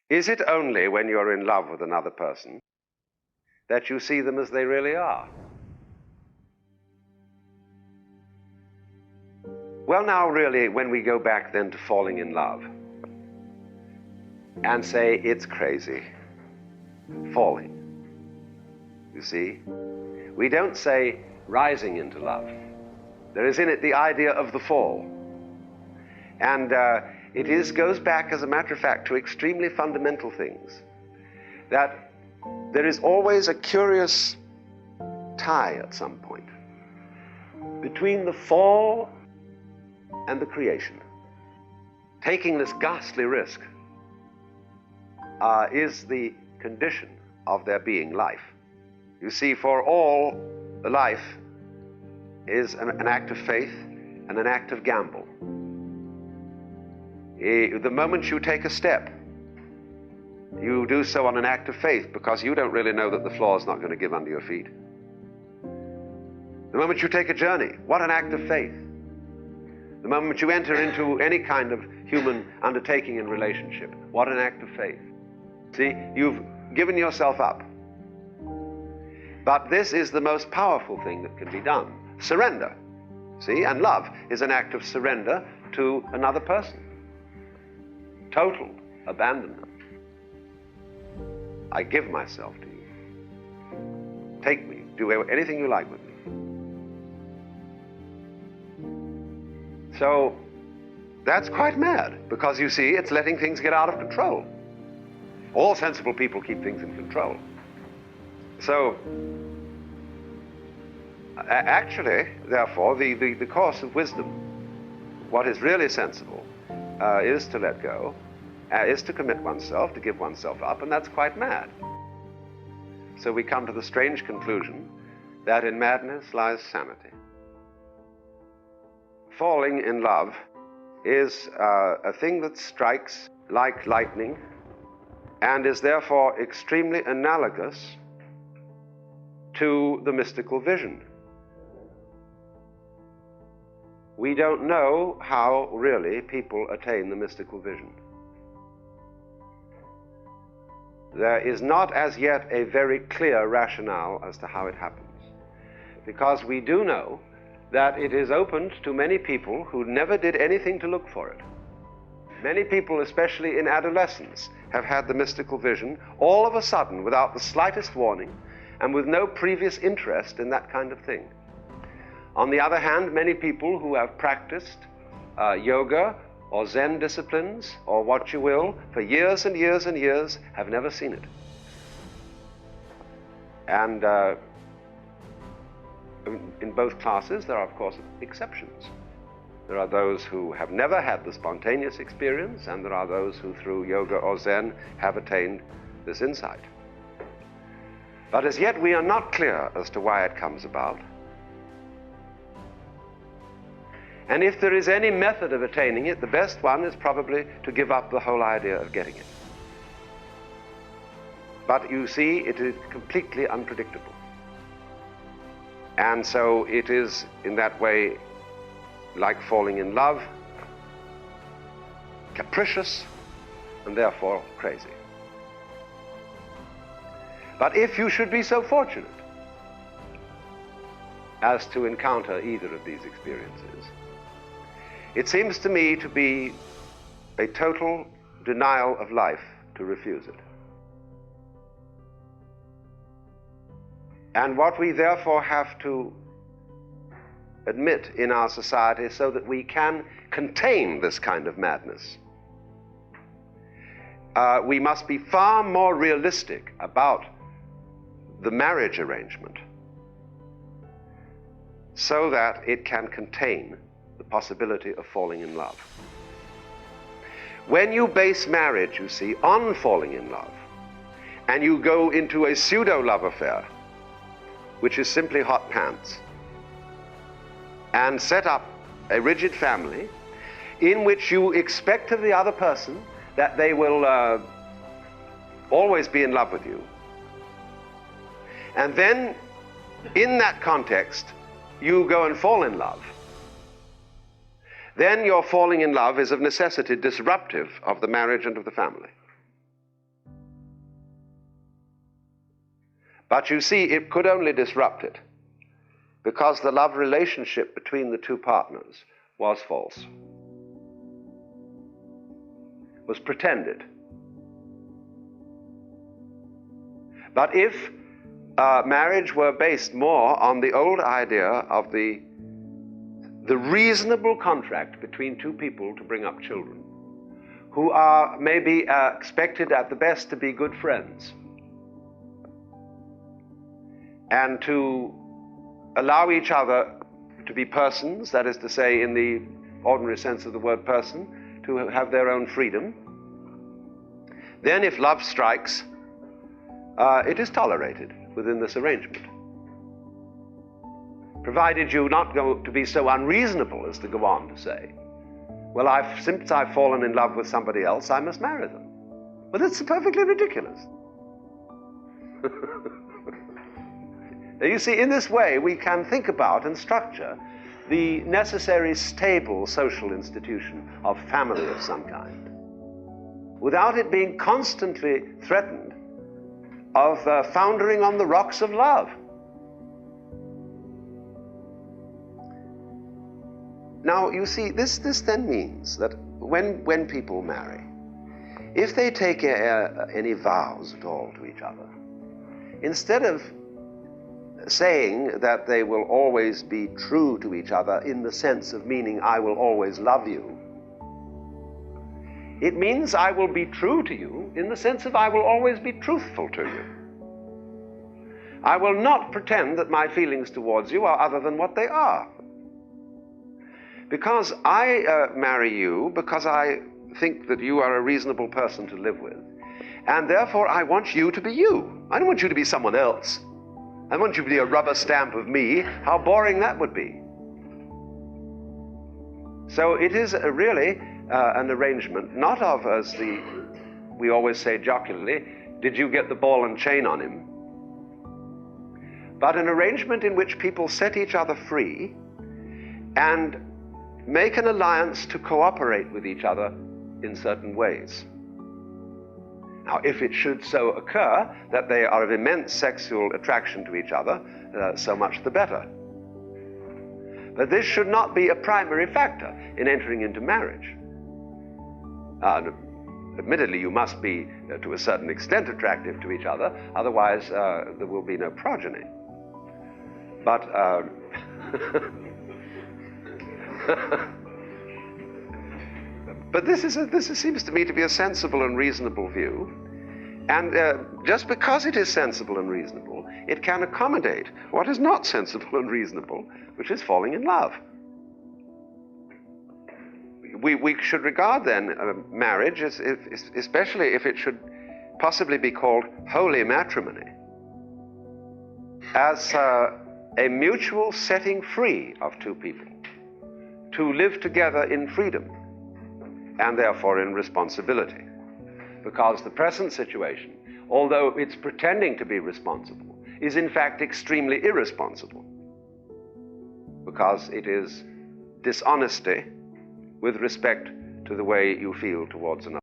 Is it only when you're in love with another person that you see them as they really are? Well, now really, when we go back then to falling in love and say it's crazy, falling, you see, we don't say rising into love. There is in it the idea of the fall. And it goes back, as a matter of fact, to extremely fundamental things. That there is always a curious tie at some point between the fall and the creation. Taking this ghastly risk is the condition of there being life. You see, for all, the life is an act of faith and an act of gamble. The moment you take a step, you do so on an act of faith because you don't really know that the floor is not going to give under your feet. The moment you take a journey, what an act of faith. The moment you enter into any kind of human undertaking and relationship, what an act of faith. See, you've given yourself up. But this is the most powerful thing that can be done. Surrender. See, and love is an act of surrender to another person. Total abandonment. I give myself to you. Take me. Do anything you like with me. So that's quite mad, because you see, it's letting things get out of control. All sensible people keep things in control. So actually, therefore, the course of wisdom, what is really sensible, is to let go, is to commit oneself, to give oneself up, and that's quite mad. So we come to the strange conclusion that in madness lies sanity. Falling in love is a thing that strikes like lightning and is therefore extremely analogous to the mystical vision. We don't know how really people attain the mystical vision. There is not as yet a very clear rationale as to how it happens, because we do know that it is opened to many people who never did anything to look for it. Many people, especially in adolescence, have had the mystical vision all of a sudden without the slightest warning and with no previous interest in that kind of thing. On the other hand, many people who have practiced yoga or Zen disciplines or what you will for years and years and years have never seen it. And in both classes, there are, of course, exceptions. There are those who have never had the spontaneous experience, and there are those who, through yoga or Zen, have attained this insight. But as yet, we are not clear as to why it comes about. And if there is any method of attaining it, the best one is probably to give up the whole idea of getting it. But you see, it is completely unpredictable. And so it is, in that way, like falling in love, capricious, and therefore crazy. But if you should be so fortunate as to encounter either of these experiences, it seems to me to be a total denial of life to refuse it. And what we therefore have to admit in our society so that we can contain this kind of madness, we must be far more realistic about the marriage arrangement so that it can contain the possibility of falling in love. When you base marriage, you see, on falling in love, and you go into a pseudo-love affair, which is simply hot pants, and set up a rigid family in which you expect of the other person that they will always be in love with you. And then, in that context, you go and fall in love. Then your falling in love is of necessity disruptive of the marriage and of the family. But you see, it could only disrupt it because the love relationship between the two partners was false, was pretended. But if marriage were based more on the old idea of the reasonable contract between two people to bring up children, who are maybe expected at the best to be good friends, and to allow each other to be persons, that is to say, in the ordinary sense of the word person, to have their own freedom, then if love strikes, it is tolerated within this arrangement, provided you not go to be so unreasonable as to go on to say, well, since I've fallen in love with somebody else, I must marry them. Well, that's perfectly ridiculous. You see, in this way, we can think about and structure the necessary stable social institution of family of some kind, without it being constantly threatened of foundering on the rocks of love. Now, you see, this then means that when people marry, if they take any vows at all to each other, instead of saying that they will always be true to each other in the sense of meaning I will always love you, it means I will be true to you in the sense of I will always be truthful to you. I will not pretend that my feelings towards you are other than what they are. Because I marry you because I think that you are a reasonable person to live with, and therefore I want you to be you. I don't want you to be someone else. I want you to be a rubber stamp of me. How boring that would be. So it is really an arrangement, not of, as we always say jocularly, did you get the ball and chain on him? But an arrangement in which people set each other free and make an alliance to cooperate with each other in certain ways. Now, if it should so occur that they are of immense sexual attraction to each other, so much the better. But this should not be a primary factor in entering into marriage. Admittedly, you must be, to a certain extent, attractive to each other, otherwise there will be no progeny. But but this seems to me to be a sensible and reasonable view. And just because it is sensible and reasonable, it can accommodate what is not sensible and reasonable, which is falling in love. We should regard then marriage, especially if it should possibly be called holy matrimony, as a mutual setting free of two people to live together in freedom and therefore in responsibility. Because the present situation, although it's pretending to be responsible, is in fact extremely irresponsible, because it is dishonesty with respect to the way you feel towards another.